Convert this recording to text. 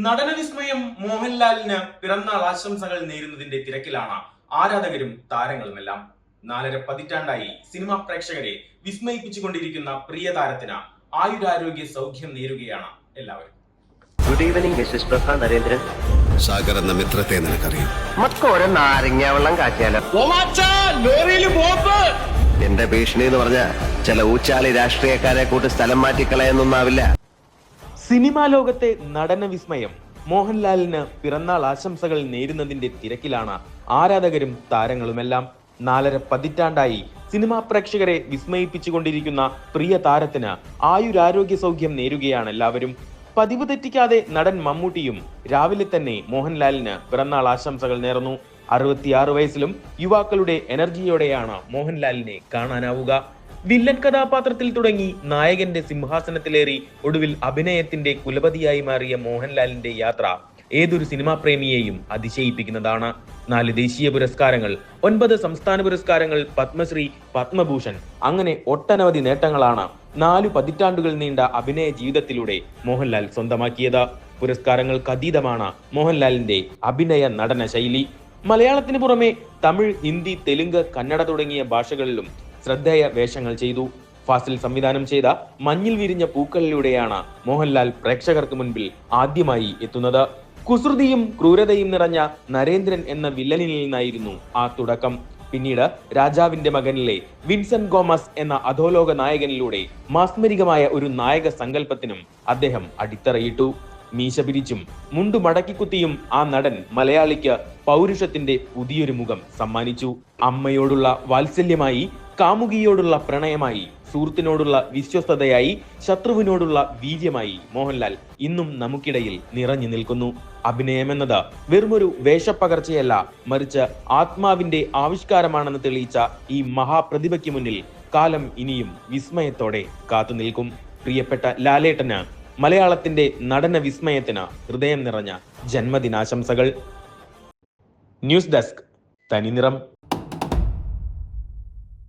നടനവിസ്മയം മോഹൻലാലിന് പിറന്നാൾ ആശംസകൾ നേരുന്നതിന്റെ തിരക്കിലാണ് ആരാധകരും താരങ്ങളുമെല്ലാം. 4.5 പതിറ്റാണ്ടായി സിനിമാ പ്രേക്ഷകരെ വിസ്മയിപ്പിച്ചുകൊണ്ടിരിക്കുന്ന പ്രിയ താരത്തിന് ആയുരാരോഗ്യ സൗഖ്യം നേരുകയാണ് എല്ലാവരും. ഗുഡ് ഈവനിങ് മിസ്സസ് പ്രഭ നരേന്ദ്രൻ. സാഗർ എന്ന മിത്രത്തെ നിനക്കറിയാം. മക്കൊരു നാരങ്ങ വെള്ളം കാച്ചിയാലോ? എന്റെ ഭീഷണി എന്ന് പറഞ്ഞ ചില ഊച്ചാലി രാഷ്ട്രീയക്കാരെ കൂട്ടി സ്ഥലം മാറ്റിക്കളയെന്നൊന്നാവില്ല. സിനിമാ ലോകത്തെ നടന വിസ്മയം മോഹൻലാലിന് പിറന്നാൾ ആശംസകൾ നേരുന്നതിന്റെ തിരക്കിലാണ് ആരാധകരും താരങ്ങളുമെല്ലാം. 4.5 പതിറ്റാണ്ടായി സിനിമാ പ്രേക്ഷകരെ വിസ്മയിപ്പിച്ചുകൊണ്ടിരിക്കുന്ന പ്രിയ താരത്തിന് ആയുരാരോഗ്യ സൗഖ്യം നേരുകയാണ് എല്ലാവരും. പതിവ് തെറ്റിക്കാതെ നടൻ മമ്മൂട്ടിയും രാവിലെ തന്നെ മോഹൻലാലിന് പിറന്നാൾ ആശംസകൾ നേർന്നു. 66 വയസ്സിലും യുവാക്കളുടെ എനർജിയോടെയാണ് മോഹൻലാലിനെ കാണാനാവുക. വില്ലൻ കഥാപാത്രത്തിൽ തുടങ്ങി നായകന്റെ സിംഹാസനത്തിലേറി ഒടുവിൽ അഭിനയത്തിന്റെ കുലപതിയായി മാറിയ മോഹൻലാലിന്റെ യാത്ര ഏതൊരു സിനിമാ പ്രേമിയെയും അതിശയിപ്പിക്കുന്നതാണ്. 4 ദേശീയ പുരസ്കാരങ്ങൾ, 9 സംസ്ഥാന പുരസ്കാരങ്ങൾ, പത്മശ്രീ, പത്മഭൂഷൺ, അങ്ങനെ ഒട്ടനവധി നേട്ടങ്ങളാണ് 4 പതിറ്റാണ്ടുകൾ നീണ്ട അഭിനയ ജീവിതത്തിലൂടെ മോഹൻലാൽ സ്വന്തമാക്കിയത്. പുരസ്കാരങ്ങൾക്ക് അതീതമാണ് മോഹൻലാലിന്റെ അഭിനയ നടന ശൈലി. മലയാളത്തിന് പുറമെ തമിഴ്, ഹിന്ദി, തെലുങ്ക്, കന്നഡ തുടങ്ങിയ ഭാഷകളിലും ശ്രദ്ധേയ വേഷങ്ങൾ ചെയ്തു. ഫാസിൽ സംവിധാനം ചെയ്ത മഞ്ഞിൽ വിരിഞ്ഞ പൂക്കളിലൂടെയാണ് മോഹൻലാൽ പ്രേക്ഷകർക്ക് മുൻപിൽ ആദ്യമായി എത്തുന്നത്. കുസൃതിയും ക്രൂരതയും നിറഞ്ഞ നരേന്ദ്രൻ എന്ന വില്ലനിൽ നിന്നായിരുന്നു ആ തുടക്കം. പിന്നീട് രാജാവിന്റെ മകനിലെ വിൻസെന്റ് ഗോമസ് എന്ന അധോലോക നായകനിലൂടെ മാസ്മരികമായ ഒരു നായക സങ്കല്പത്തിനും അദ്ദേഹം അടിത്തറയിട്ടു. മീശ പിരിച്ചും മുണ്ടു മടക്കിക്കുത്തിയും ആ നടൻ മലയാളിക്ക് പൗരുഷത്തിന്റെ പുതിയൊരു മുഖം സമ്മാനിച്ചു. അമ്മയോടുള്ള വാത്സല്യമായി, കാമുകിയോടുള്ള പ്രണയമായി, സുഹൃത്തിനോടുള്ള വിശ്വസ്തതയായി, ശത്രുവിനോടുള്ള വീര്യമായി മോഹൻലാൽ ഇന്നും നമുക്കിടയിൽ നിറഞ്ഞു നിൽക്കുന്നു. അഭിനയമെന്നത് വെറുമൊരു വേഷപ്പകർച്ചയല്ല, മറിച്ച് ആത്മാവിന്റെ ആവിഷ്കാരമാണെന്ന് തെളിയിച്ച ഈ മഹാപ്രതിഭയ്ക്ക് മുന്നിൽ കാലം ഇനിയും വിസ്മയത്തോടെ കാത്തുനിൽക്കും. പ്രിയപ്പെട്ട ലാലേട്ടന് മലയാളത്തിന്റെ നടന വിസ്മയത്തിന് ഹൃദയം നിറഞ്ഞ ജന്മദിനാശംസകൾ. ന്യൂസ് ഡെസ്ക് തനിനിറം.